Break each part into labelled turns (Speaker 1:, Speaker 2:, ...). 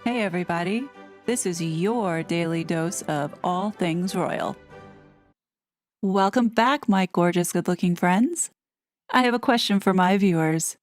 Speaker 1: Hey, everybody. This is your daily dose of all things royal. Welcome back, my gorgeous, good looking friends. I have a question for my viewers.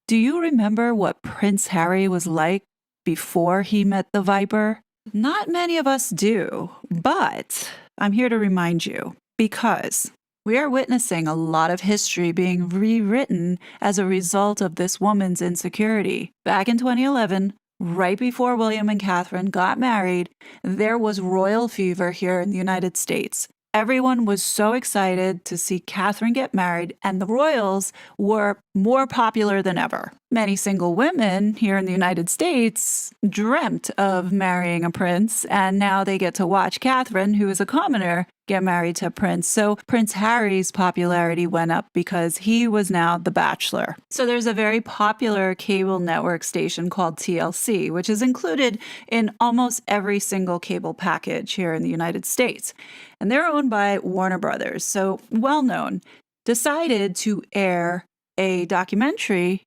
Speaker 1: Do you remember what Prince Harry was like before he met the Viper? Not many of us do, but I'm here to remind you because we are witnessing a lot of history being rewritten as a result of this woman's insecurity. Back in 2011, right before William and Catherine got married, there was royal fever here in the United States. Everyone was so excited to see Catherine get married, and the royals were more popular than ever. Many single women here in the United States dreamt of marrying a prince, and now they get to watch Catherine, who is a commoner, get married to a prince. So Prince Harry's popularity went up because he was now the bachelor. So there's a very popular cable network station called TLC, which is included in almost every single cable package here in the United States. And they're owned by Warner Brothers, so well known, decided to air a documentary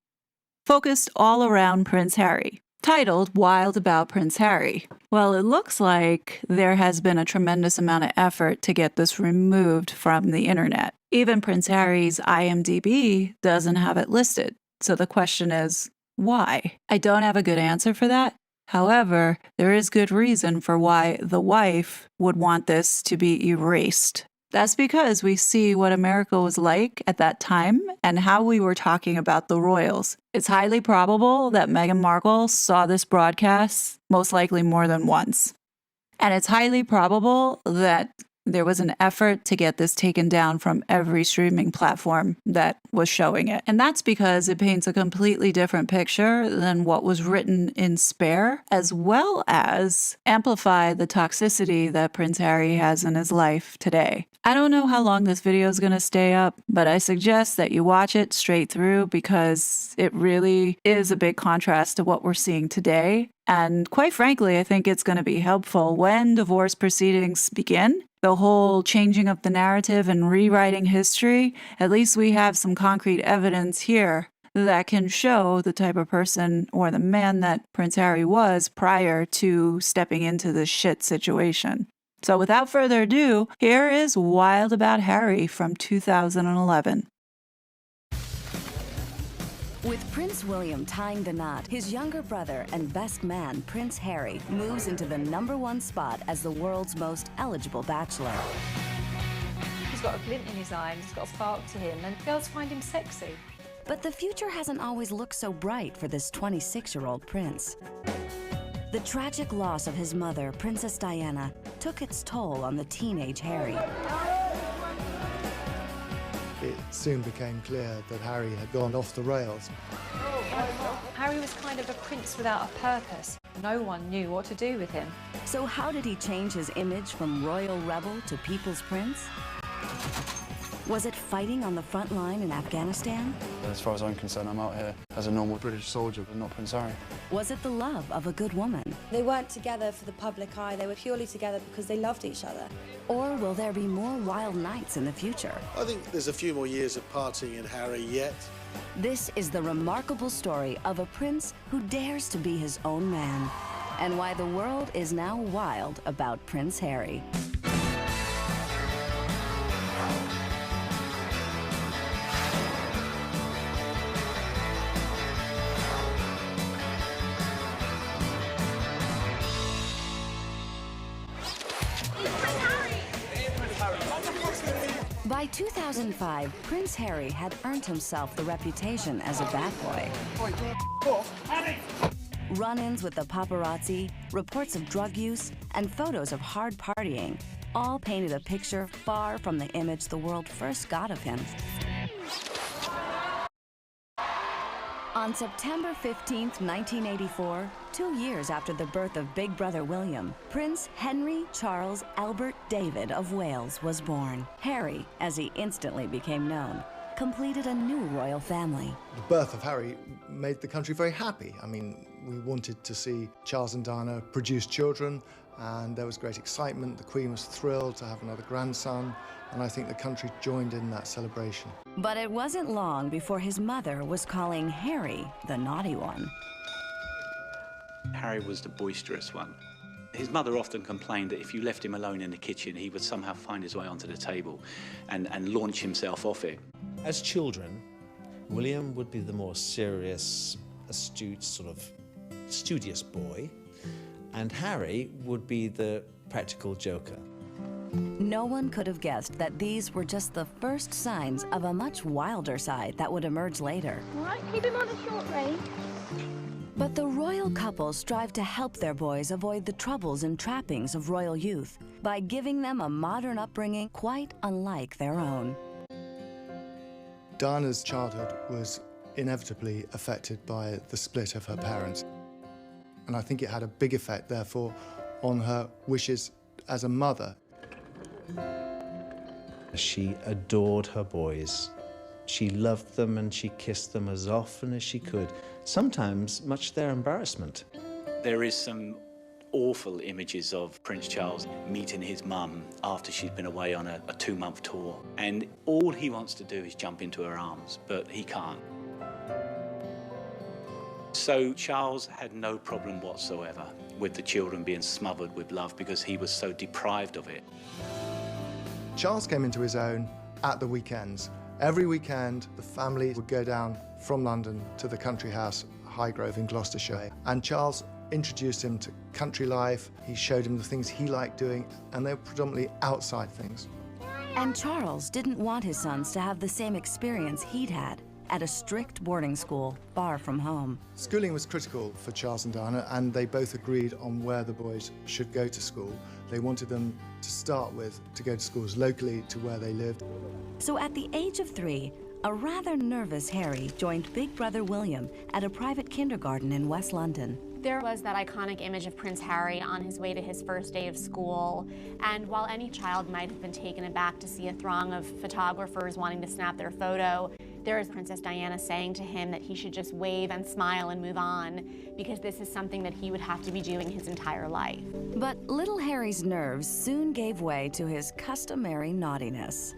Speaker 1: focused all around Prince Harry, titled Wild About Prince Harry. Well, it looks like there has been a tremendous amount of effort to get this removed from the internet. Even Prince Harry's IMDb doesn't have it listed. So the question is, why? I don't have a good answer for that. However, there is good reason for why the wife would want this to be erased. That's because we see what America was like at that time and how we were talking about the royals. It's highly probable that Meghan Markle saw this broadcast most likely more than once. And it's highly probable that there was an effort to get this taken down from every streaming platform that was showing it. And that's because it paints a completely different picture than what was written in Spare, as well as amplify the toxicity that Prince Harry has in his life today. I don't know how long this video is going to stay up, but I suggest that you watch it straight through because it really is a big contrast to what we're seeing today. And quite frankly, I think it's going to be helpful when divorce proceedings begin. The whole changing of the narrative and rewriting history, at least we have some concrete evidence here that can show the type of person or the man that Prince Harry was prior to stepping into this shit situation. So without further ado, here is Wild About Harry from 2011.
Speaker 2: With Prince William tying the knot, his younger brother and best man, Prince Harry, moves into the #1 spot as the world's most eligible bachelor.
Speaker 3: He's got a glint in his eye and he's got a spark to him, and girls find him sexy.
Speaker 2: But the future hasn't always looked so bright for this 26-year-old prince. The tragic loss of his mother, Princess Diana, took its toll on the teenage Harry.
Speaker 4: It soon became clear that Harry had gone off the rails.
Speaker 3: Harry was kind of a prince without a purpose. No one knew what to do with him.
Speaker 2: So how did he change his image from royal rebel to people's prince? Was it fighting on the front line in Afghanistan?
Speaker 5: As far as I'm concerned, I'm out here as a normal British soldier, but not Prince Harry.
Speaker 2: Was it the love of a good woman?
Speaker 6: They weren't together for the public eye, they were purely together because they loved each other.
Speaker 2: Or will there be more wild nights in the future?
Speaker 7: I think there's a few more years of partying in Harry yet.
Speaker 2: This is the remarkable story of a prince who dares to be his own man, and why the world is now wild about Prince Harry. By 2005, Prince Harry had earned himself the reputation as a bad boy. Run-ins with the paparazzi, reports of drug use, and photos of hard partying all painted a picture far from the image the world first got of him. On September 15th, 1984, 2 years after the birth of Big Brother William, Prince Henry Charles Albert David of Wales was born. Harry, as he instantly became known, completed a new royal family.
Speaker 4: The birth of Harry made the country very happy. I mean, we wanted to see Charles and Diana produce children, and there was great excitement. The Queen was thrilled to have another grandson, and I think the country joined in that celebration.
Speaker 2: But it wasn't long before his mother was calling Harry the naughty one.
Speaker 8: Harry was the boisterous one. His mother often complained that if you left him alone in the kitchen, he would somehow find his way onto the table and launch himself off it.
Speaker 9: As children, William would be the more serious, astute, sort of studious boy, and Harry would be the practical joker.
Speaker 2: No one could have guessed that these were just the first signs of a much wilder side that would emerge later.
Speaker 10: All right, keep him on a short range.
Speaker 2: But the royal couple strive to help their boys avoid the troubles and trappings of royal youth by giving them a modern upbringing quite unlike their own.
Speaker 4: Diana's childhood was inevitably affected by the split of her parents. And I think it had a big effect, therefore, on her wishes as a mother.
Speaker 9: She adored her boys. She loved them and she kissed them as often as she could, sometimes much to their embarrassment.
Speaker 8: There is some awful images of Prince Charles meeting his mum after she'd been away on a 2-month tour. And all he wants to do is jump into her arms, but he can't. So Charles had no problem whatsoever with the children being smothered with love because he was so deprived of it.
Speaker 4: Charles came into his own at the weekends. Every weekend, the family would go down from London to the country house, Highgrove in Gloucestershire. And Charles introduced him to country life. He showed him the things he liked doing, and they were predominantly outside things.
Speaker 2: And Charles didn't want his sons to have the same experience he'd had at a strict boarding school far from home.
Speaker 4: Schooling was critical for Charles and Diana, and they both agreed on where the boys should go to school. They wanted them to start with to go to schools locally to where they lived.
Speaker 2: So at the age of 3, a rather nervous Harry joined big brother William at a private kindergarten in West London.
Speaker 11: There was that iconic image of Prince Harry on his way to his first day of school, and while any child might have been taken aback to see a throng of photographers wanting to snap their photo, there is Princess Diana saying to him that he should just wave and smile and move on, because this is something that he would have to be doing his entire life.
Speaker 2: But little Harry's nerves soon gave way to his customary naughtiness.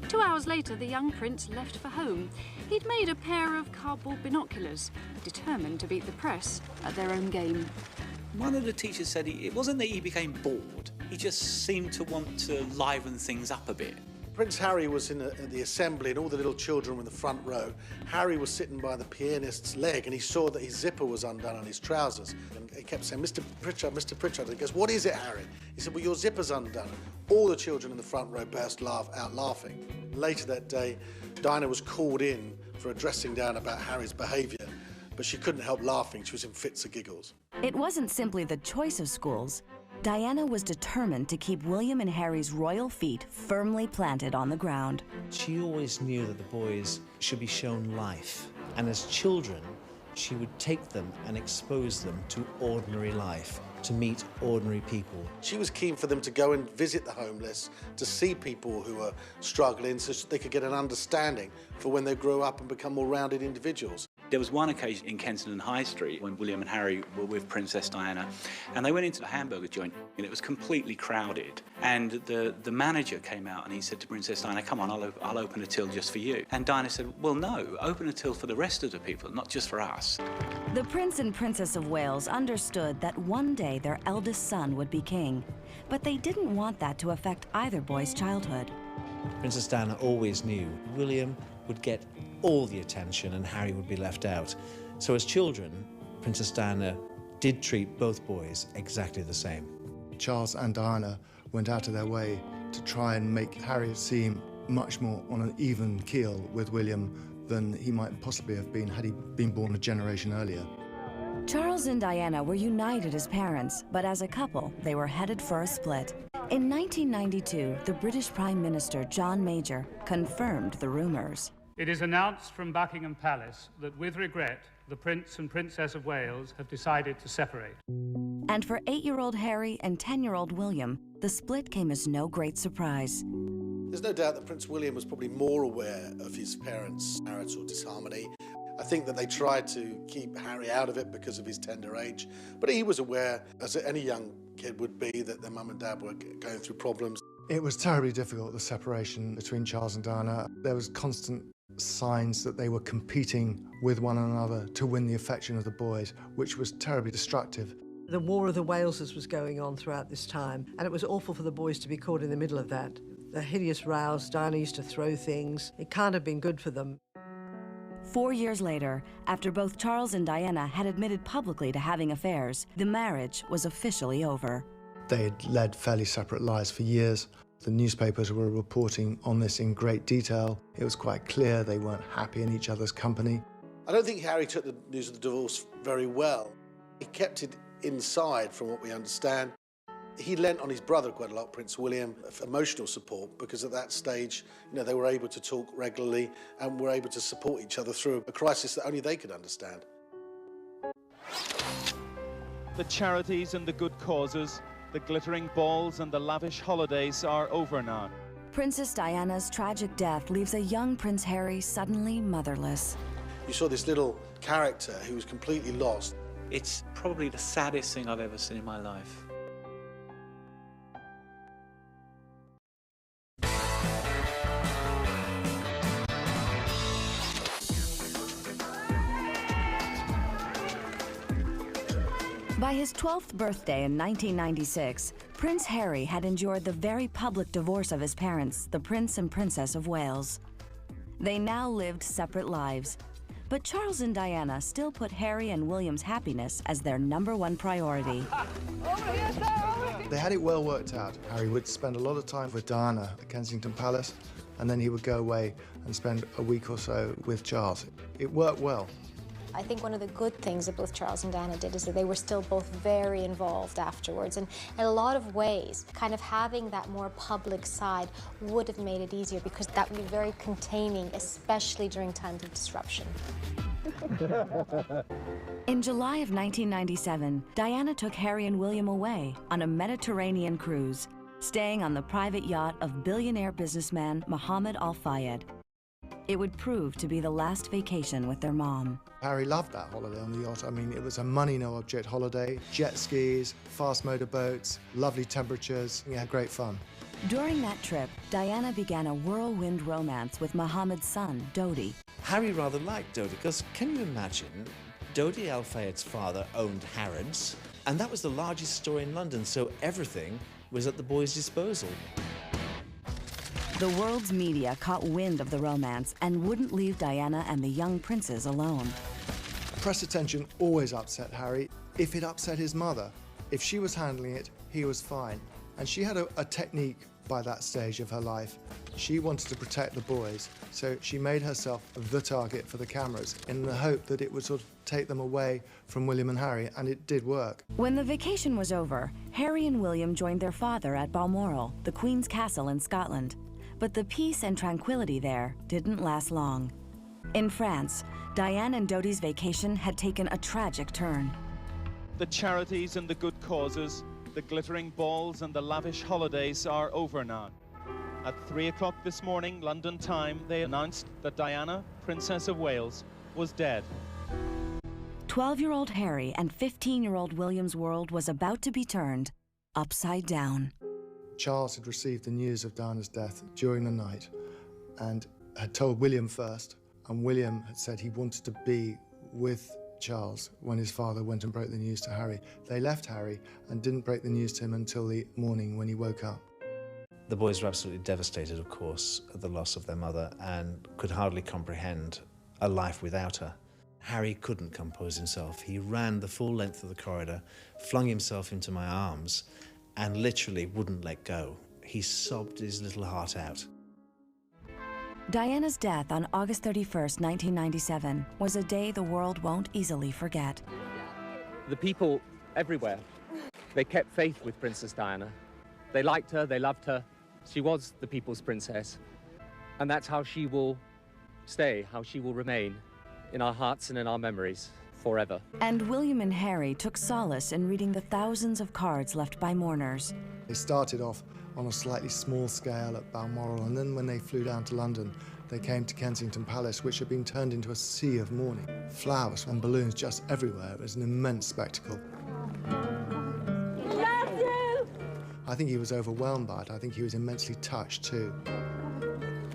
Speaker 12: 2 hours later, the young prince left for home. He'd made a pair of cardboard binoculars, determined to beat the press at their own game.
Speaker 8: One of the teachers said it wasn't that he became bored, he just seemed to want to liven things up a bit.
Speaker 7: Prince Harry was in the assembly and all the little children were in the front row. Harry was sitting by the pianist's leg and he saw that his zipper was undone on his trousers. And he kept saying, "Mr. Pritchard, Mr. Pritchard." And he goes, "What is it, Harry?" He said, "Well, your zipper's undone." All the children in the front row burst out laughing. Later that day, Diana was called in for a dressing down about Harry's behaviour, but she couldn't help laughing. She was in fits of giggles.
Speaker 2: It wasn't simply the choice of schools. Diana was determined to keep William and Harry's royal feet firmly planted on the ground.
Speaker 9: She always knew that the boys should be shown life, and as children, she would take them and expose them to ordinary life, to meet ordinary people.
Speaker 7: She was keen for them to go and visit the homeless, to see people who were struggling so they could get an understanding for when they grow up and become more rounded individuals.
Speaker 8: There was one occasion in Kensington High Street when William and Harry were with Princess Diana, and they went into a hamburger joint, and it was completely crowded. And the manager came out and he said to Princess Diana, "Come on, I'll open a till just for you." And Diana said, "Well, no, open a till for the rest of the people, not just for us."
Speaker 2: The Prince and Princess of Wales understood that one day their eldest son would be king, but they didn't want that to affect either boy's childhood.
Speaker 9: Princess Diana always knew William would get all the attention and Harry would be left out. So as children, Princess Diana did treat both boys exactly the same.
Speaker 4: Charles and Diana went out of their way to try and make Harry seem much more on an even keel with William than he might possibly have been had he been born a generation earlier.
Speaker 2: Charles and Diana were united as parents, but as a couple, they were headed for a split. In 1992, the British Prime Minister, John Major, confirmed the rumors.
Speaker 13: It is announced from Buckingham Palace that, with regret, the Prince and Princess of Wales have decided to separate.
Speaker 2: And for 8-year-old Harry and 10-year-old William, the split came as no great surprise.
Speaker 7: There's no doubt that Prince William was probably more aware of his parents' marital disharmony. I think that they tried to keep Harry out of it because of his tender age, but he was aware, as any young kid would be, that their mum and dad were going through problems.
Speaker 4: It was terribly difficult, the separation between Charles and Diana. There was constant signs that they were competing with one another to win the affection of the boys, which was terribly destructive.
Speaker 14: The War of the Waleses was going on throughout this time, and it was awful for the boys to be caught in the middle of that. The hideous rows, Diana used to throw things. It can't have been good for them.
Speaker 2: 4 years later, after both Charles and Diana had admitted publicly to having affairs, the marriage was officially over.
Speaker 4: They had led fairly separate lives for years. The newspapers were reporting on this in great detail. It was quite clear they weren't happy in each other's company.
Speaker 7: I don't think Harry took the news of the divorce very well. He kept it inside, from what we understand. He lent on his brother quite a lot, Prince William, for emotional support, because at that stage, they were able to talk regularly and were able to support each other through a crisis that only they could understand.
Speaker 15: The charities and the good causes, the glittering balls and the lavish holidays are over now.
Speaker 2: Princess Diana's tragic death leaves a young Prince Harry suddenly motherless.
Speaker 7: You saw this little character who was completely lost.
Speaker 8: It's probably the saddest thing I've ever seen in my life.
Speaker 2: By his 12th birthday in 1996, Prince Harry had endured the very public divorce of his parents, the Prince and Princess of Wales. They now lived separate lives, but Charles and Diana still put Harry and William's happiness as their #1 priority.
Speaker 4: They had it well worked out. Harry would spend a lot of time with Diana at Kensington Palace, and then he would go away and spend a week or so with Charles. It worked well.
Speaker 16: I think one of the good things that both Charles and Diana did is that they were still both very involved afterwards, and in a lot of ways, kind of having that more public side would have made it easier, because that would be very containing, especially during times of disruption.
Speaker 2: In July of 1997, Diana took Harry and William away on a Mediterranean cruise, staying on the private yacht of billionaire businessman Mohammed Al Fayed. It would prove to be the last vacation with their mom.
Speaker 4: Harry loved that holiday on the yacht. I mean, it was a money-no-object holiday. Jet skis, fast motorboats, lovely temperatures. He had great fun.
Speaker 2: During that trip, Diana began a whirlwind romance with Mohammed's son, Dodi.
Speaker 9: Harry rather liked Dodi, because can you imagine, Dodi Al Fayed's father owned Harrods, and that was the largest store in London, so everything was at the boy's disposal.
Speaker 2: The world's media caught wind of the romance and wouldn't leave Diana and the young princes alone.
Speaker 4: Press attention always upset Harry. If it upset his mother, if she was handling it, he was fine. And she had a technique by that stage of her life. She wanted to protect the boys, so she made herself the target for the cameras in the hope that it would sort of take them away from William and Harry, and it did work.
Speaker 2: When the vacation was over, Harry and William joined their father at Balmoral, the Queen's Castle in Scotland. But the peace and tranquility there didn't last long. In France, Diane and Dodi's vacation had taken a tragic turn.
Speaker 15: The charities and the good causes, the glittering balls and the lavish holidays are over now. At 3 o'clock this morning, London time, they announced that Diana, Princess of Wales, was dead.
Speaker 2: 12-year-old Harry and 15-year-old William's world was about to be turned upside down.
Speaker 4: Charles had received the news of Diana's death during the night and had told William first, and William had said he wanted to be with Charles when his father went and broke the news to Harry. They left Harry and didn't break the news to him until the morning when he woke up.
Speaker 9: The boys were absolutely devastated, of course, at the loss of their mother and could hardly comprehend a life without her. Harry couldn't compose himself. He ran the full length of the corridor, flung himself into my arms, and literally wouldn't let go. He sobbed his little heart out.
Speaker 2: Diana's death on August 31st, 1997 was a day the world won't easily forget.
Speaker 17: The people everywhere, they kept faith with Princess Diana. They liked her, they loved her. She was the people's princess. And that's how she will stay, how she will remain in our hearts and in our memories. Forever.
Speaker 2: And William and Harry took solace in reading the thousands of cards left by mourners.
Speaker 4: They started off on a slightly small scale at Balmoral, and then when they flew down to London, they came to Kensington Palace, which had been turned into a sea of mourning. Flowers and balloons just everywhere. It was an immense spectacle. I think he was overwhelmed by it. I think he was immensely touched too.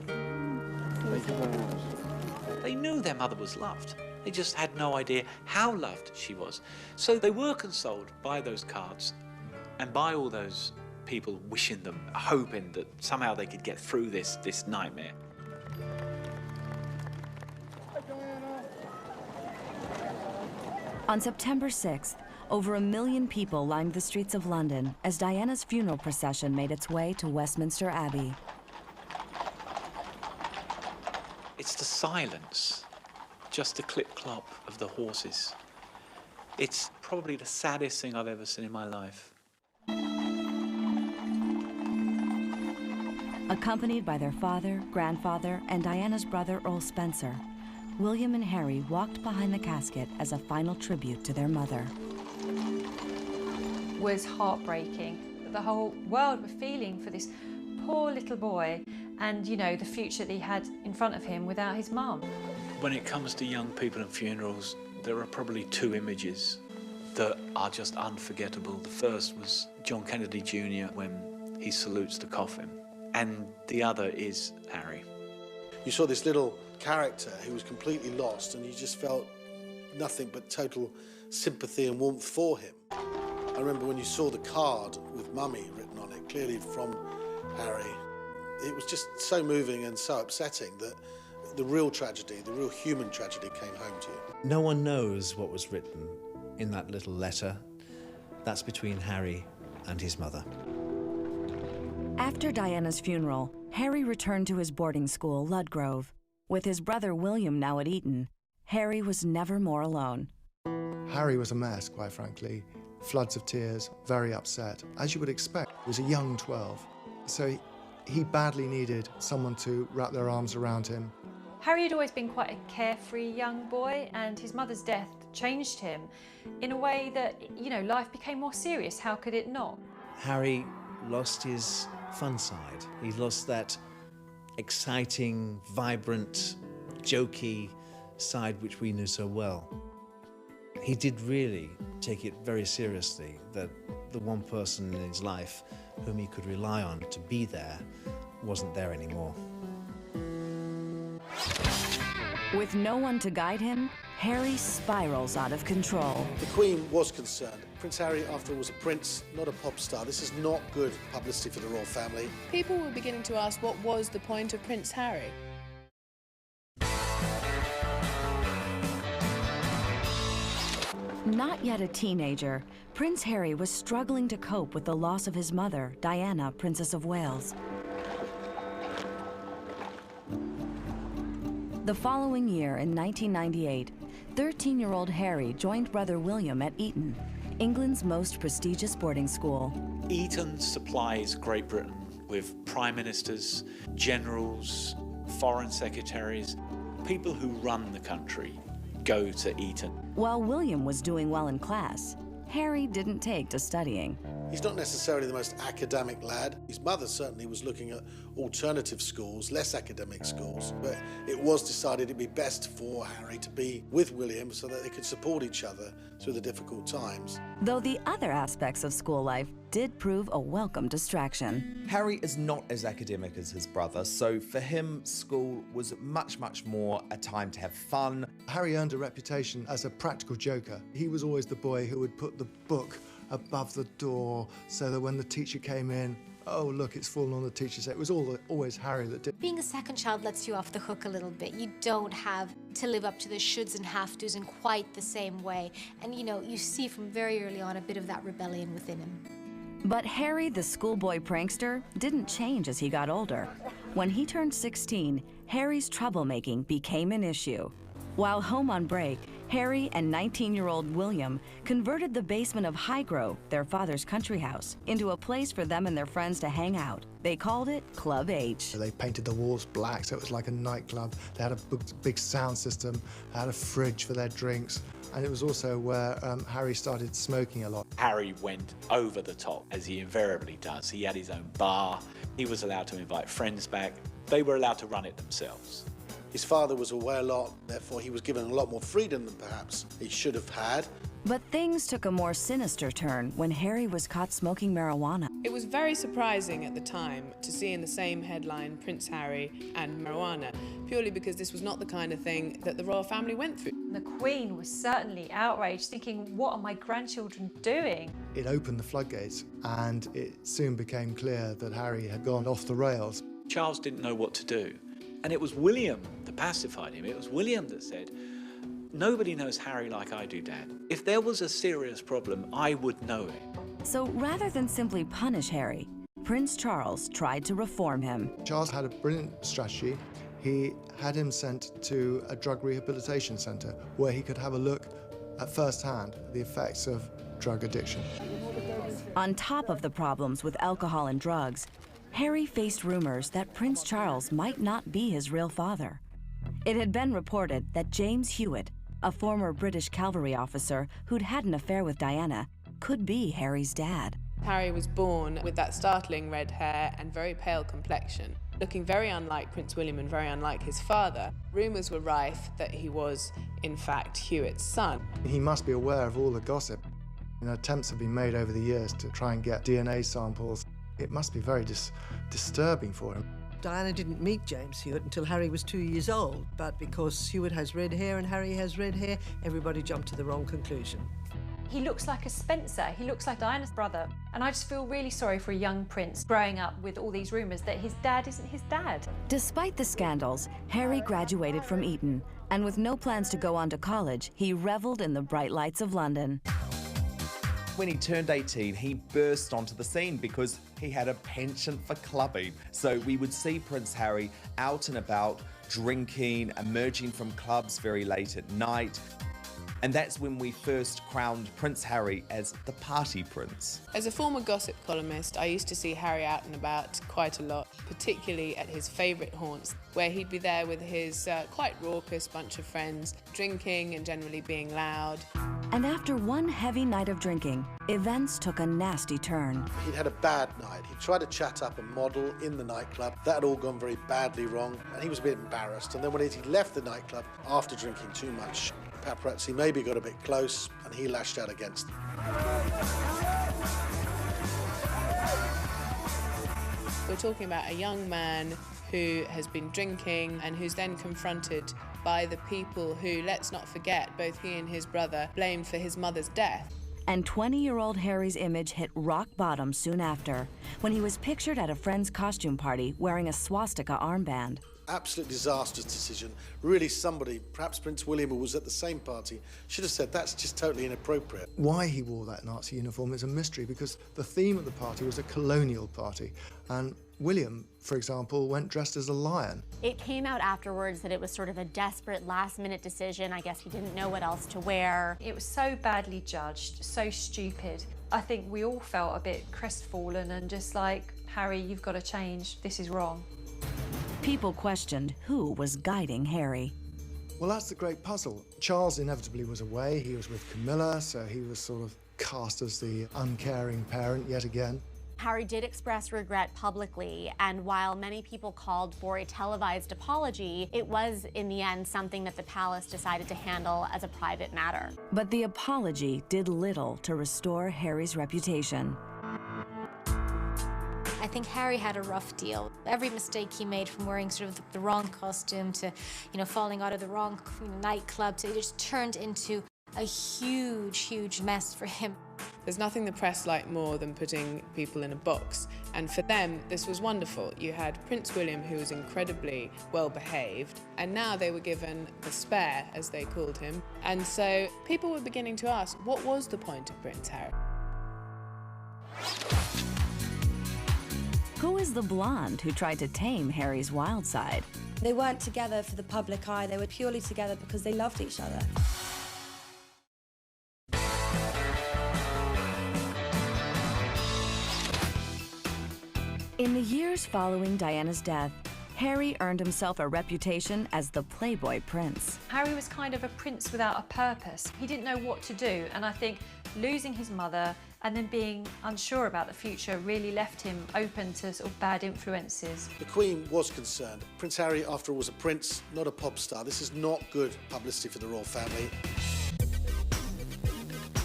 Speaker 5: Thank you very much.
Speaker 8: They knew their mother was loved. They just had no idea how loved she was. So they were consoled by those cards and by all those people wishing them, hoping that somehow they could get through this nightmare.
Speaker 2: On September 6th, over 1 million people lined the streets of London as Diana's funeral procession made its way to Westminster Abbey.
Speaker 8: It's the silence, just the clip-clop of the horses. It's probably the saddest thing I've ever seen in my life.
Speaker 2: Accompanied by their father, grandfather, and Diana's brother, Earl Spencer, William and Harry walked behind the casket as a final tribute to their mother.
Speaker 3: It was heartbreaking. The whole world were feeling for this poor little boy and, you know, the future that he had in front of him without his mum.
Speaker 8: When it comes to young people and funerals, there are probably two images that are just unforgettable. The first was John Kennedy Jr. when he salutes the coffin, and the other is Harry.
Speaker 7: You saw this little character who was completely lost, and you just felt nothing but total sympathy and warmth for him. I remember when you saw the card with Mummy written on it, clearly from Harry, it was just so moving and so upsetting that the real tragedy, the real human tragedy came home to you.
Speaker 9: No one knows what was written in that little letter. That's between Harry and his mother.
Speaker 2: After Diana's funeral, Harry returned to his boarding school, Ludgrove. With his brother William now at Eton, Harry was never more alone.
Speaker 4: Harry was a mess, quite frankly. Floods of tears, very upset. As you would expect, he was a young 12. So he badly needed someone to wrap their arms around him.
Speaker 3: Harry had always been quite a carefree young boy, and his mother's death changed him in a way that, you know, life became more serious. How could it not?
Speaker 9: Harry lost his fun side. He lost that exciting, vibrant, jokey side which we knew so well. He did really take it very seriously that the one person in his life whom he could rely on to be there wasn't there anymore.
Speaker 2: With no one to guide him, Harry spirals out of control.
Speaker 7: The Queen was concerned. Prince Harry, after all, was a prince, not a pop star. This is not good publicity for the royal family.
Speaker 18: People were beginning to ask what was the point of Prince Harry.
Speaker 2: Not yet a teenager, Prince Harry was struggling to cope with the loss of his mother, Diana, Princess of Wales. The following year, in 1998, 13-year-old Harry joined brother William at Eton, England's most prestigious boarding school.
Speaker 8: Eton supplies Great Britain with prime ministers, generals, foreign secretaries. People who run the country go to Eton.
Speaker 2: While William was doing well in class, Harry didn't take to studying.
Speaker 7: He's not necessarily the most academic lad. His mother certainly was looking at alternative schools, less academic schools, but it was decided it'd be best for Harry to be with William so that they could support each other through the difficult times.
Speaker 2: Though the other aspects of school life did prove a welcome distraction.
Speaker 19: Harry is not as academic as his brother, so for him, school was much, much more a time to have fun.
Speaker 4: Harry earned a reputation as a practical joker. He was always the boy who would put the book above the door so that when the teacher came in, oh, look, it's fallen on the teacher's head. It was always Harry that did.
Speaker 16: Being a second child lets you off the hook a little bit. You don't have to live up to the shoulds and have-tos in quite the same way. And, you know, you see from very early on a bit of that rebellion within him.
Speaker 2: But Harry, the schoolboy prankster, didn't change as he got older. When he turned 16, Harry's troublemaking became an issue. While home on break, Harry and 19-year-old William converted the basement of Highgrove, their father's country house, into a place for them and their friends to hang out. They called it Club H.
Speaker 4: They painted the walls black, so it was like a nightclub. They had a big sound system, they had a fridge for their drinks, and it was also where Harry started smoking a lot.
Speaker 8: Harry went over the top, as he invariably does. He had his own bar. He was allowed to invite friends back. They were allowed to run it themselves.
Speaker 7: His father was away a lot, therefore he was given a lot more freedom than perhaps he should have had.
Speaker 2: But things took a more sinister turn when Harry was caught smoking marijuana.
Speaker 18: It was very surprising at the time to see in the same headline Prince Harry and marijuana, purely because this was not the kind of thing that the royal family went through.
Speaker 3: The Queen was certainly outraged, thinking, what are my grandchildren doing?
Speaker 4: It opened the floodgates, and it soon became clear that Harry had gone off the rails.
Speaker 8: Charles didn't know what to do. And it was William that pacified him. It was William that said, nobody knows Harry like I do, Dad. If there was a serious problem, I would know it.
Speaker 2: So rather than simply punish Harry, Prince Charles tried to reform him.
Speaker 4: Charles had a brilliant strategy. He had him sent to a drug rehabilitation centre where he could have a look at first hand the effects of drug addiction.
Speaker 2: On top of the problems with alcohol and drugs, Harry faced rumors that Prince Charles might not be his real father. It had been reported that James Hewitt, a former British cavalry officer who'd had an affair with Diana, could be Harry's dad.
Speaker 18: Harry was born with that startling red hair and very pale complexion, looking very unlike Prince William and very unlike his father. Rumours were rife that he was, in fact, Hewitt's son.
Speaker 4: He must be aware of all the gossip. Attempts have been made over the years to try and get DNA samples. It must be very disturbing for him.
Speaker 14: Diana didn't meet James Hewitt until Harry was 2 years old, but because Hewitt has red hair and Harry has red hair, everybody jumped to the wrong conclusion.
Speaker 3: He looks like a Spencer, he looks like Diana's brother. And I just feel really sorry for a young prince growing up with all these rumours that his dad isn't his dad.
Speaker 2: Despite the scandals, Harry graduated from Eton, and with no plans to go on to college, he reveled in the bright lights of London.
Speaker 19: When he turned 18, he burst onto the scene because he had a penchant for clubbing. So we would see Prince Harry out and about, drinking, emerging from clubs very late at night. And that's when we first crowned Prince Harry as the party prince.
Speaker 18: As a former gossip columnist, I used to see Harry out and about quite a lot, particularly at his favourite haunts, where he'd be there with his quite raucous bunch of friends, drinking and generally being loud.
Speaker 2: And after one heavy night of drinking, events took a nasty turn.
Speaker 7: He'd had a bad night. He tried to chat up a model in the nightclub. That had all gone very badly wrong, and he was a bit embarrassed. And then when he left the nightclub, after drinking too much, paparazzi maybe got a bit close, and he lashed out against them.
Speaker 18: We're talking about a young man who has been drinking and who's then confronted by the people who, let's not forget, both he and his brother blamed for his mother's death.
Speaker 2: And 20-year-old Harry's image hit rock bottom soon after, when he was pictured at a friend's costume party wearing a swastika armband.
Speaker 7: Absolute disastrous decision. Really somebody, perhaps Prince William, who was at the same party, should have said that's just totally inappropriate.
Speaker 4: Why he wore that Nazi uniform is a mystery, because the theme of the party was a colonial party, and William, for example, went dressed as a lion.
Speaker 11: It came out afterwards that it was sort of a desperate last-minute decision. I guess he didn't know what else to wear.
Speaker 3: It was so badly judged, so stupid. I think we all felt a bit crestfallen and just like, Harry, you've got to change. This is wrong.
Speaker 2: People questioned who was guiding Harry.
Speaker 4: Well, that's the great puzzle. Charles inevitably was away. He was with Camilla, so he was sort of cast as the uncaring parent yet again.
Speaker 11: Harry did express regret publicly, and while many people called for a televised apology, it was, in the end, something that the palace decided to handle as a private matter.
Speaker 2: But the apology did little to restore Harry's reputation.
Speaker 16: I think Harry had a rough deal. Every mistake he made, from wearing sort of the wrong costume to, falling out of the wrong nightclub, to it just turned into a huge mess for him.
Speaker 18: There's nothing the press like more than putting people in a box. And for them, this was wonderful. You had Prince William, who was incredibly well behaved, and now they were given the spare, as they called him. And so people were beginning to ask, what was the point of Prince Harry?
Speaker 2: Who is the blonde who tried to tame Harry's wild side?
Speaker 6: They weren't together for the public eye. They were purely together because they loved each other.
Speaker 2: In the years following Diana's death, Harry earned himself a reputation as the Playboy Prince.
Speaker 3: Harry was kind of a prince without a purpose. He didn't know what to do, and I think losing his mother and then being unsure about the future really left him open to sort of bad influences.
Speaker 7: The Queen was concerned. Prince Harry, after all, was a prince, not a pop star. This is not good publicity for the royal family.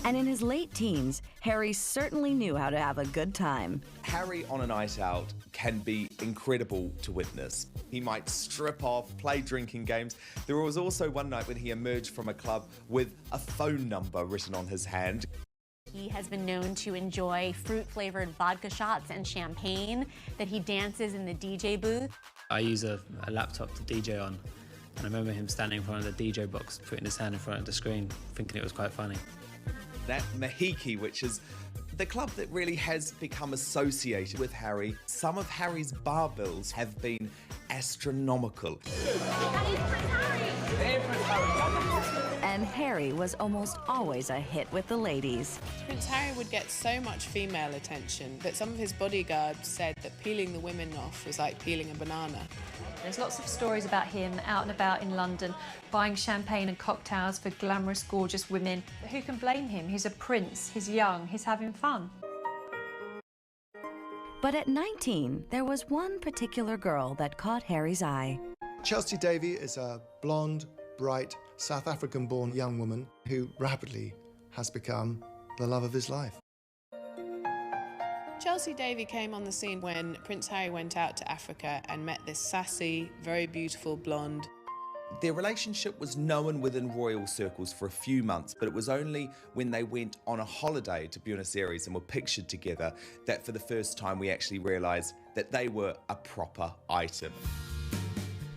Speaker 2: And in his late teens, Harry certainly knew how to have a good time.
Speaker 19: Harry on a night out can be incredible to witness. He might strip off, play drinking games. There was also one night when he emerged from a club with a phone number written on his hand.
Speaker 11: He has been known to enjoy fruit-flavored vodka shots and champagne, that he dances in the DJ booth.
Speaker 20: I use a laptop to DJ on, and I remember him standing in front of the DJ box, putting his hand in front of the screen, thinking it was quite funny.
Speaker 19: That Mahiki, which is the club that really has become associated with Harry. Some of Harry's bar bills have been astronomical.
Speaker 2: And Harry was almost always a hit with the ladies.
Speaker 18: Prince Harry would get so much female attention that some of his bodyguards said that peeling the women off was like peeling a banana.
Speaker 3: There's lots of stories about him out and about in London, buying champagne and cocktails for glamorous, gorgeous women. But who can blame him? He's a prince, he's young, he's having fun.
Speaker 2: But at 19, there was one particular girl that caught Harry's eye.
Speaker 4: Chelsea Davy is a blonde, bright, South African-born young woman who rapidly has become the love of his life.
Speaker 18: Chelsea Davy came on the scene when Prince Harry went out to Africa and met this sassy, very beautiful blonde.
Speaker 19: Their relationship was known within royal circles for a few months, but it was only when they went on a holiday to Buenos Aires and were pictured together that for the first time we actually realised that they were a proper item.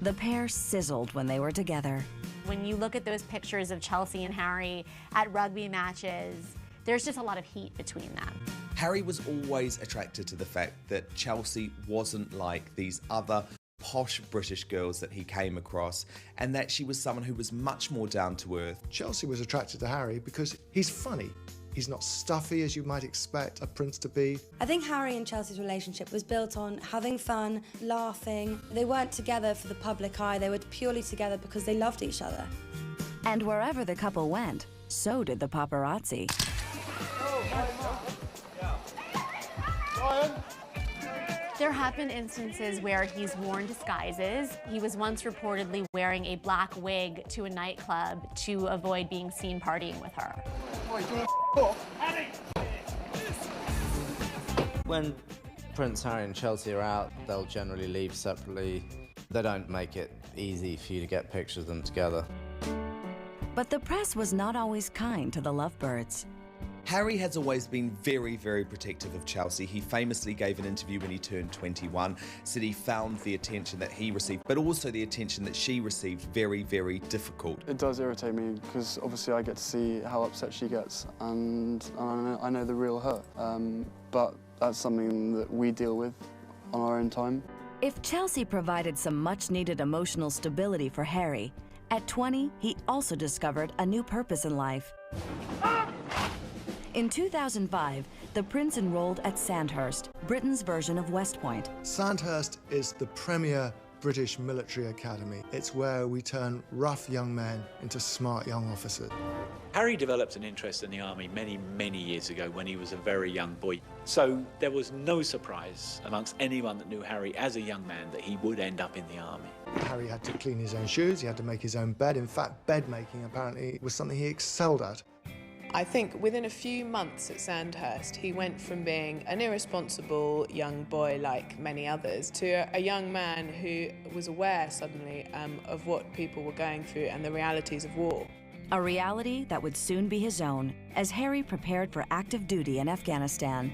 Speaker 2: The pair sizzled when they were together.
Speaker 11: When you look at those pictures of Chelsea and Harry at rugby matches, there's just a lot of heat between them.
Speaker 19: Harry was always attracted to the fact that Chelsea wasn't like these other posh British girls that he came across, and that she was someone who was much more down to earth.
Speaker 4: Chelsea was attracted to Harry because he's funny. He's not stuffy as you might expect a prince to be.
Speaker 6: I think Harry and Chelsea's relationship was built on having fun, laughing. They weren't together for the public eye, they were purely together because they loved each other.
Speaker 2: And wherever the couple went, so did the paparazzi.
Speaker 11: There have been instances where he's worn disguises. He was once reportedly wearing a black wig to a nightclub to avoid being seen partying with her.
Speaker 21: When Prince Harry and Chelsea are out, they'll generally leave separately. They don't make it easy for you to get pictures of them together.
Speaker 2: But the press was not always kind to the lovebirds.
Speaker 19: Harry has always been very, very protective of Chelsea. He famously gave an interview when he turned 21, said he found the attention that he received, but also the attention that she received very, very difficult.
Speaker 5: It does irritate me because obviously I get to see how upset she gets, and I know the real her. But that's something that we deal with on our own time.
Speaker 2: If Chelsea provided some much-needed emotional stability for Harry, at 20, he also discovered a new purpose in life. In 2005, the prince enrolled at Sandhurst, Britain's version of West Point.
Speaker 4: Sandhurst is the premier British military academy. It's where we turn rough young men into smart young officers.
Speaker 8: Harry developed an interest in the army many, many years ago when he was a very young boy. So there was no surprise amongst anyone that knew Harry as a young man that he would end up in the army.
Speaker 4: Harry had to clean his own shoes, he had to make his own bed. In fact, bed making apparently was something he excelled at.
Speaker 18: I think within a few months at Sandhurst, he went from being an irresponsible young boy like many others to a young man who was aware suddenly of what people were going through and the realities of war.
Speaker 2: A reality that would soon be his own as Harry prepared for active duty in Afghanistan.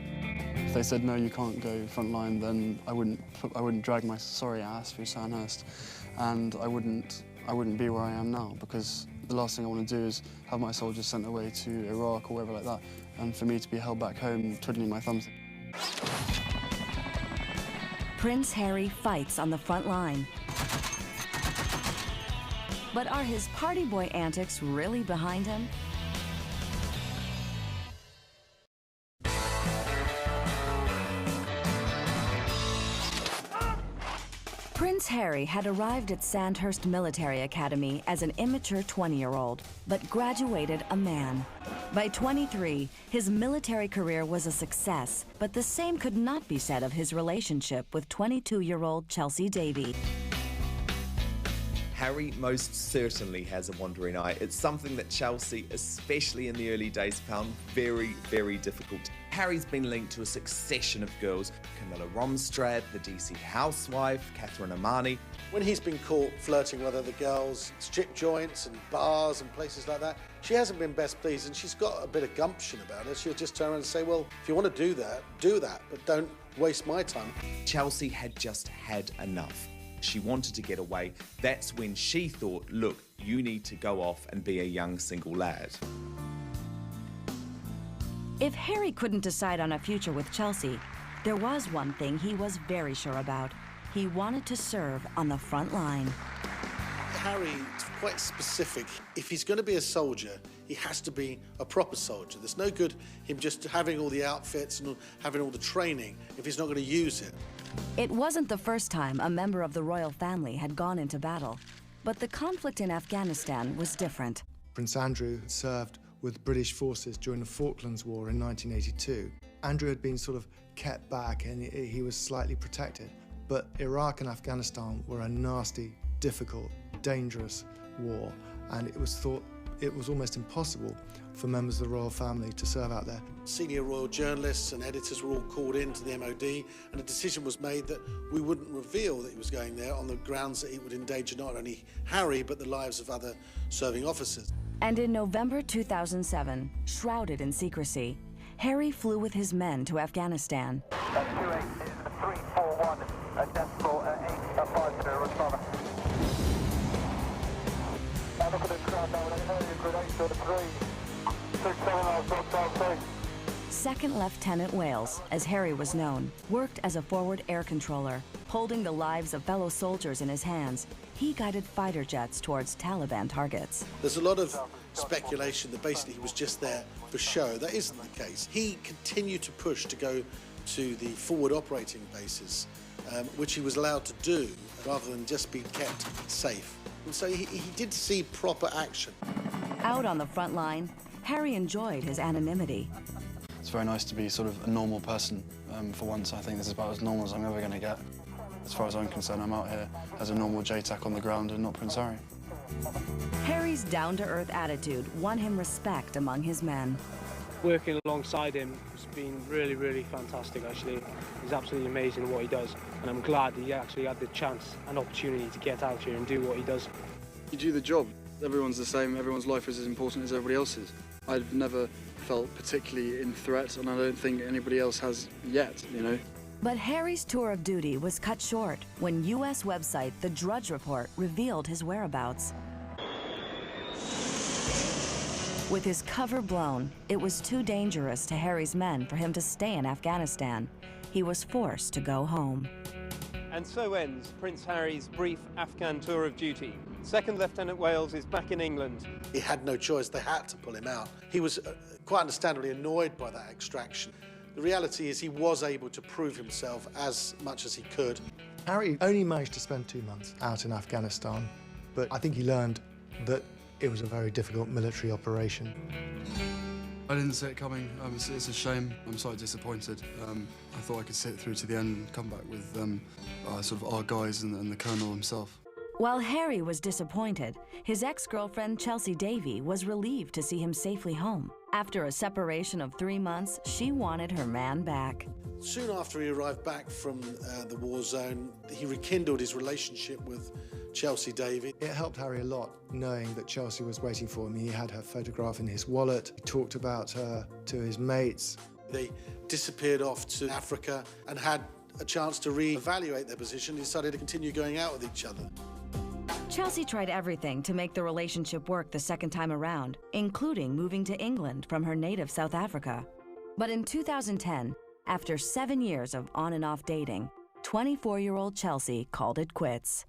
Speaker 5: If they said, no, you can't go front line, then I wouldn't drag my sorry ass through Sandhurst, and I wouldn't be where I am now, because the last thing I want to do is have my soldiers sent away to Iraq or wherever like that, and for me to be held back home twiddling my thumbs.
Speaker 2: Prince Harry fights on the front line. But are his party boy antics really behind him? Prince Harry had arrived at Sandhurst Military Academy as an immature 20-year-old, but graduated a man. By 23, his military career was a success, but the same could not be said of his relationship with 22-year-old Chelsea Davy.
Speaker 19: Harry most certainly has a wandering eye. It's something that Chelsea, especially in the early days, found very, very difficult. Harry's been linked to a succession of girls: Camilla Romstrad, the DC housewife, Catherine Armani.
Speaker 7: When he's been caught flirting with other girls, strip joints and bars and places like that, she hasn't been best pleased, and she's got a bit of gumption about her. She'll just turn around and say, well, if you want to do that, but don't waste my time.
Speaker 19: Chelsea had just had enough. She wanted to get away. That's when she thought, look, you need to go off and be a young single lad.
Speaker 2: If Harry couldn't decide on a future with Chelsea, there was one thing he was very sure about. He wanted to serve on the front line.
Speaker 7: Harry is quite specific. If he's going to be a soldier, he has to be a proper soldier. There's no good him just having all the outfits and having all the training if he's not going to use it.
Speaker 2: It wasn't the first time a member of the royal family had gone into battle, but the conflict in Afghanistan was different.
Speaker 4: Prince Andrew had served with British forces during the Falklands War in 1982. Andrew had been sort of kept back and he was slightly protected. But Iraq and Afghanistan were a nasty, difficult, dangerous war, and it was thought it was almost impossible for members of the royal family to serve out there.
Speaker 7: Senior royal journalists and editors were all called in to the MOD, and a decision was made that we wouldn't reveal that he was going there on the grounds that it would endanger not only Harry, but the lives of other serving officers.
Speaker 2: And in November 2007, shrouded in secrecy, Harry flew with his men to Afghanistan.
Speaker 1: 28 is 341, decimal 850, responder. Now look at the crowd now, area grenade to the 3, 679, 6,
Speaker 2: 2nd Lieutenant Wales, as Harry was known, worked as a forward air controller, holding the lives of fellow soldiers in his hands. He guided fighter jets towards Taliban targets.
Speaker 7: There's a lot of speculation that basically he was just there for show. That isn't the case. He continued to push to go to the forward operating bases, which he was allowed to do rather than just be kept safe. And so he did see proper action.
Speaker 2: Out on the front line, Harry enjoyed his anonymity.
Speaker 5: It's very nice to be sort of a normal person for once. I think this is about as normal as I'm ever going to get. As far as I'm concerned, I'm out here as a normal JTAC on the ground and not Prince Harry.
Speaker 2: Harry's down-to-earth attitude won him respect among his men.
Speaker 22: Working alongside him has been really, really fantastic, actually. He's absolutely amazing at what he does, and I'm glad he actually had the chance and opportunity to get out here and do what he does.
Speaker 5: You do the job. Everyone's the same. Everyone's life is as important as everybody else's. I've never felt particularly in threat, and I don't think anybody else has yet, you know.
Speaker 2: But Harry's tour of duty was cut short when U.S. website The Drudge Report revealed his whereabouts. With his cover blown, it was too dangerous to Harry's men for him to stay in Afghanistan. He was forced to go home.
Speaker 23: And so ends Prince Harry's brief Afghan tour of duty. 2nd Lieutenant Wales is back in England.
Speaker 7: He had no choice. They had to pull him out. He was quite understandably annoyed by that extraction. The reality is he was able to prove himself as much as he could.
Speaker 4: Harry only managed to spend 2 months out in Afghanistan, but I think he learned that it was a very difficult military operation.
Speaker 5: I didn't see it coming. It's a shame. I'm slightly disappointed. I thought I could sit through to the end and come back with sort of our guys and the Colonel himself.
Speaker 2: While Harry was disappointed, his ex-girlfriend Chelsea Davy was relieved to see him safely home. After a separation of 3 months, she wanted her man back.
Speaker 7: Soon after he arrived back from the war zone, he rekindled his relationship with Chelsea Davy.
Speaker 4: It helped Harry a lot knowing that Chelsea was waiting for him. He had her photograph in his wallet. He talked about her to his mates.
Speaker 7: They disappeared off to Africa and had a chance to re-evaluate their position. They decided to continue going out with each other.
Speaker 2: Chelsea tried everything to make the relationship work the second time around, including moving to England from her native South Africa. But in 2010, after 7 years of on and off dating, 24-year-old Chelsea called it quits.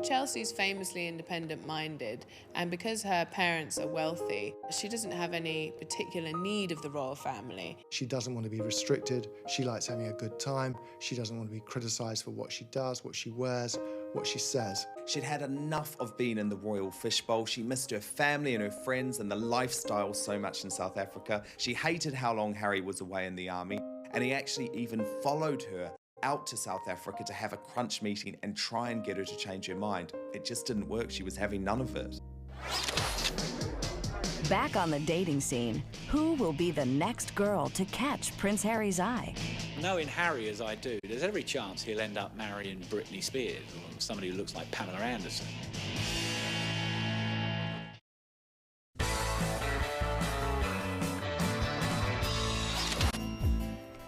Speaker 18: Chelsea's famously independent-minded, and because her parents are wealthy, she doesn't have any particular need of the royal family.
Speaker 4: She doesn't want to be restricted. She likes having a good time. She doesn't want to be criticised for what she does, what she wears, what she says.
Speaker 19: She'd had enough of being in the royal fishbowl. She missed her family and her friends and the lifestyle so much in South Africa. She hated how long Harry was away in the army, and he actually even followed her out to South Africa to have a crunch meeting and try and get her to change her mind. It just didn't work. She was having none of it.
Speaker 2: Back on the dating scene, who will be the next girl to catch Prince Harry's eye?
Speaker 8: Knowing Harry as I do, there's every chance he'll end up marrying Britney Spears or somebody who looks like Pamela Anderson.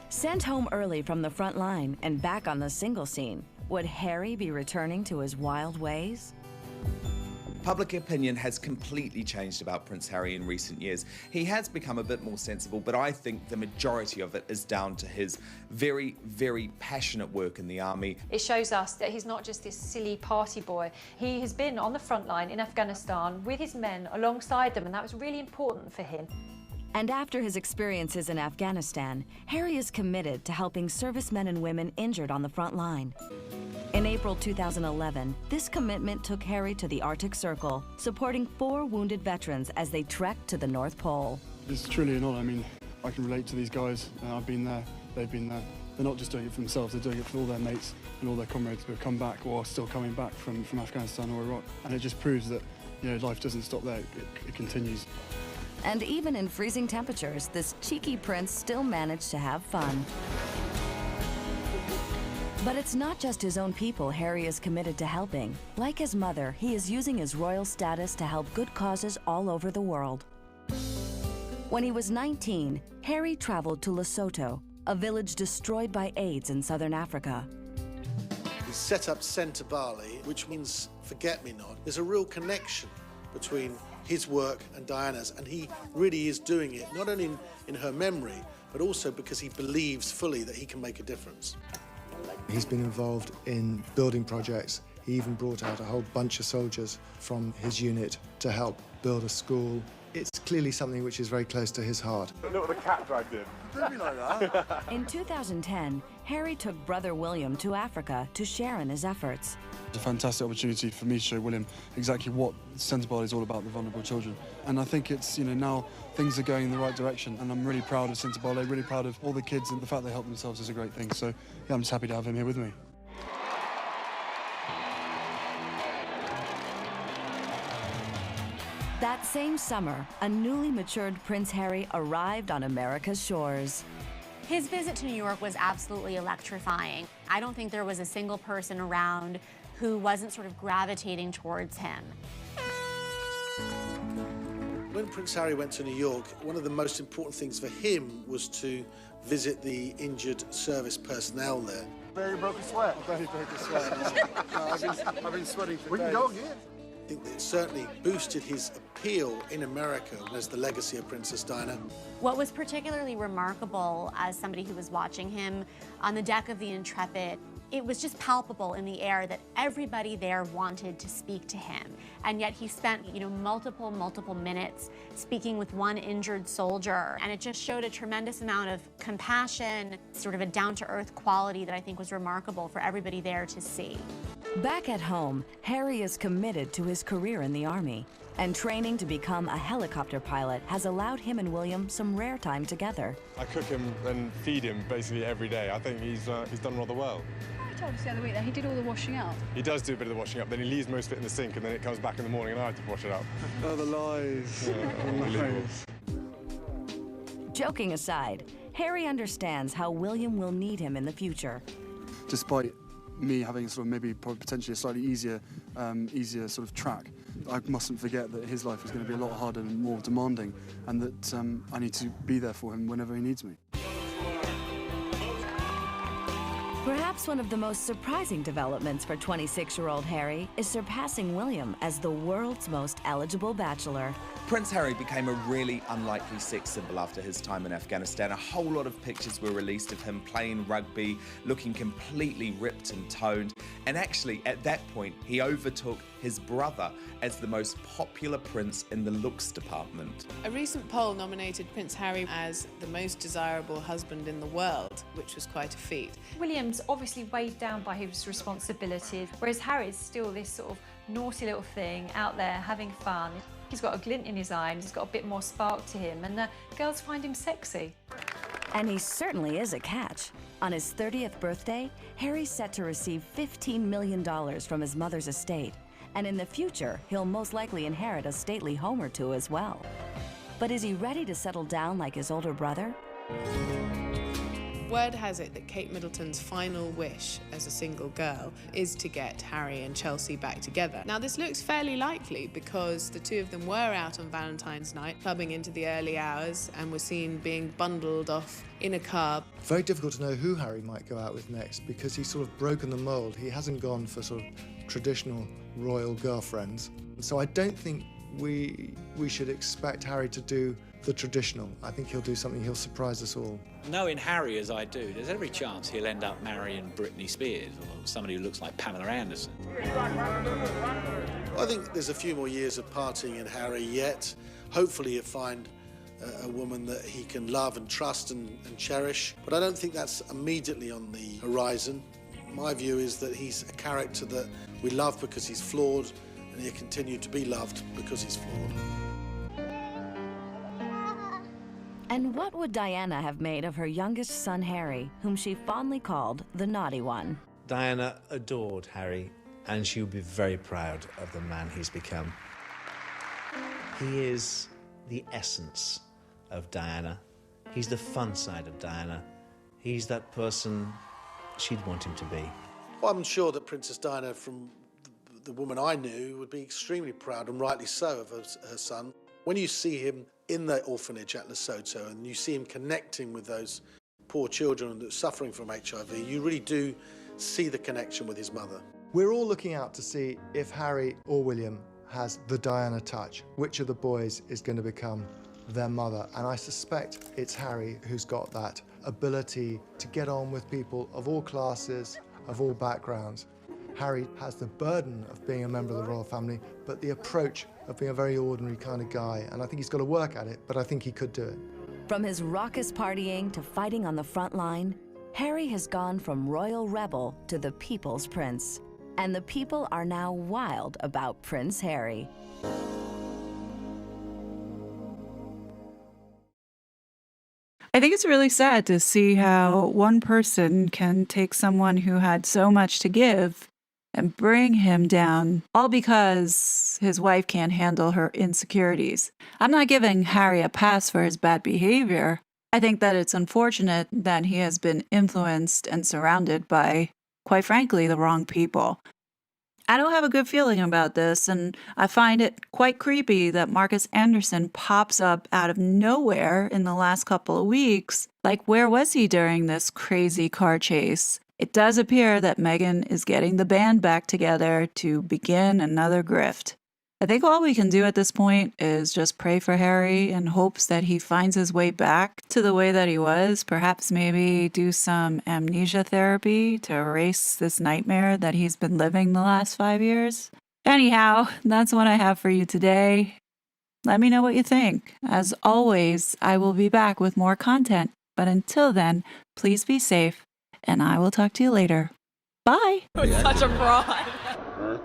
Speaker 2: Sent home early from the front line and back on the single scene, would Harry be returning to his wild ways?
Speaker 19: Public opinion has completely changed about Prince Harry in recent years. He has become a bit more sensible, but I think the majority of it is down to his very, very passionate work in the army.
Speaker 3: It shows us that he's not just this silly party boy. He has been on the front line in Afghanistan with his men alongside them, and that was really important for him.
Speaker 2: And after his experiences in Afghanistan, Harry is committed to helping servicemen and women injured on the front line. In April 2011, this commitment took Harry to the Arctic Circle, supporting 4 wounded veterans as they trekked to the North Pole.
Speaker 5: It's truly an honour. I mean, I can relate to these guys. I've been there, they've been there. They're not just doing it for themselves, they're doing it for all their mates and all their comrades who have come back or are still coming back from Afghanistan or Iraq. And it just proves that, you know, life doesn't stop there, it continues.
Speaker 2: And even in freezing temperatures, this cheeky prince still managed to have fun. But it's not just his own people Harry is committed to helping. Like his mother, he is using his royal status to help good causes all over the world. When he was 19, Harry traveled to Lesotho, a village destroyed by AIDS in southern Africa.
Speaker 7: He set up Centre Bali, which means forget-me-not. There's a real connection between his work and Diana's, and he really is doing it, not only in her memory, but also because he believes fully that he can make a difference.
Speaker 4: He's been involved in building projects. He even brought out a whole bunch of soldiers from his unit to help build a school. It's clearly something which is very close to his heart.
Speaker 1: Look what the cat dragged in. Don't be like that.
Speaker 2: In 2010, Harry took brother William to Africa to share in his efforts.
Speaker 5: It's a fantastic opportunity for me to show William exactly what Centre Bali is all about, the vulnerable children. And I think it's, you know, now things are going in the right direction, and I'm really proud of Centre Bali, really proud of all the kids, and the fact they help themselves is a great thing. So, yeah, I'm just happy to have him here with me.
Speaker 2: That same summer, a newly matured Prince Harry arrived on America's shores.
Speaker 11: His visit to New York was absolutely electrifying. I don't think there was a single person around who wasn't sort of gravitating towards him.
Speaker 7: When Prince Harry went to New York, one of the most important things for him was to visit the injured service personnel there.
Speaker 1: Barry broke a sweat. Barry broke a sweat. No, I've been sweating for days. We can go again.
Speaker 7: I think that it certainly boosted his appeal in America as the legacy of Princess Diana.
Speaker 11: What was particularly remarkable as somebody who was watching him on the deck of the Intrepid, it was just palpable in the air that everybody there wanted to speak to him. And yet he spent, you know, multiple minutes speaking with one injured soldier. And it just showed a tremendous amount of compassion, sort of a down-to-earth quality that I think was remarkable for everybody there to see.
Speaker 2: Back at home, Harry is committed to his career in the Army. And training to become a helicopter pilot has allowed him and William some rare time together.
Speaker 10: I cook him and feed him basically every day. I think he's done rather well.
Speaker 12: I told us the other week that he did all the washing up.
Speaker 10: He does do a bit of the washing up, then he leaves most of it in the sink, and then it comes back in the morning and I have to wash it up.
Speaker 5: Oh, the lies.
Speaker 2: Joking aside, Harry understands how William will need him in the future.
Speaker 5: Despite me having sort of maybe potentially a slightly easier sort of track, I mustn't forget that his life is going to be a lot harder and more demanding, and that I need to be there for him whenever he needs me.
Speaker 2: Perhaps one of the most surprising developments for 26-year-old Harry is surpassing William as the world's most eligible bachelor.
Speaker 19: Prince Harry became a really unlikely sex symbol after his time in Afghanistan. A whole lot of pictures were released of him playing rugby, looking completely ripped and toned. And actually, at that point, he overtook his brother as the most popular prince in the looks department.
Speaker 18: A recent poll nominated Prince Harry as the most desirable husband in the world, which was quite a feat.
Speaker 3: William's obviously weighed down by his responsibilities, whereas Harry's still this sort of naughty little thing out there having fun. He's got a glint in his eye and he's got a bit more spark to him, and the girls find him sexy.
Speaker 2: And he certainly is a catch. On his 30th birthday, Harry's set to receive $15 million from his mother's estate. And in the future, he'll most likely inherit a stately home or two as well. But is he ready to settle down like his older brother?
Speaker 18: Word has it that Kate Middleton's final wish as a single girl is to get Harry and Chelsea back together. Now, this looks fairly likely because the two of them were out on Valentine's night, clubbing into the early hours, and were seen being bundled off in a car.
Speaker 4: Very difficult to know who Harry might go out with next because he's sort of broken the mould. He hasn't gone for sort of traditional royal girlfriends. So I don't think we should expect Harry to do the traditional. I think he'll do something, he'll surprise us all.
Speaker 8: Knowing Harry as I do, there's every chance he'll end up marrying Britney Spears or somebody who looks like Pamela Anderson.
Speaker 7: I think there's a few more years of partying in Harry yet. Hopefully he'll find a woman that he can love and trust and cherish. But I don't think that's immediately on the horizon. My view is that he's a character that we love because he's flawed, and he'll continue to be loved because he's flawed.
Speaker 2: And what would Diana have made of her youngest son, Harry, whom she fondly called the naughty one?
Speaker 9: Diana adored Harry, and she would be very proud of the man he's become. He is the essence of Diana. He's the fun side of Diana. He's that person she'd want him to be.
Speaker 7: Well, I'm sure that Princess Diana, from the woman I knew, would be extremely proud, and rightly so, of her son. When you see him in the orphanage at Lesotho and you see him connecting with those poor children that are suffering from HIV, you really do see the connection with his mother.
Speaker 4: We're all looking out to see if Harry or William has the Diana touch. Which of the boys is going to become their mother? And I suspect it's Harry who's got that ability to get on with people of all classes, of all backgrounds. Harry has the burden of being a member of the royal family, but the approach of being a very ordinary kind of guy. And I think he's got to work at it, but I think he could do it.
Speaker 2: From his raucous partying to fighting on the front line, Harry has gone from royal rebel to the people's prince. And the people are now wild about Prince Harry.
Speaker 13: I think it's really sad to see how one person can take someone who had so much to give and bring him down, all because his wife can't handle her insecurities. I'm not giving Harry a pass for his bad behavior. I think that it's unfortunate that he has been influenced and surrounded by, quite frankly, the wrong people. I don't have a good feeling about this, and I find it quite creepy that Marcus Anderson pops up out of nowhere in the last couple of weeks. Like, where was he during this crazy car chase? It does appear that Meghan is getting the band back together to begin another grift. I think all we can do at this point is just pray for Harry in hopes that he finds his way back to the way that he was. Perhaps maybe do some amnesia therapy to erase this nightmare that he's been living the last 5 years. Anyhow, that's what I have for you today. Let me know what you think. As always, I will be back with more content. But until then, please be safe, and I will talk to you later. Bye!
Speaker 15: Such a fraud.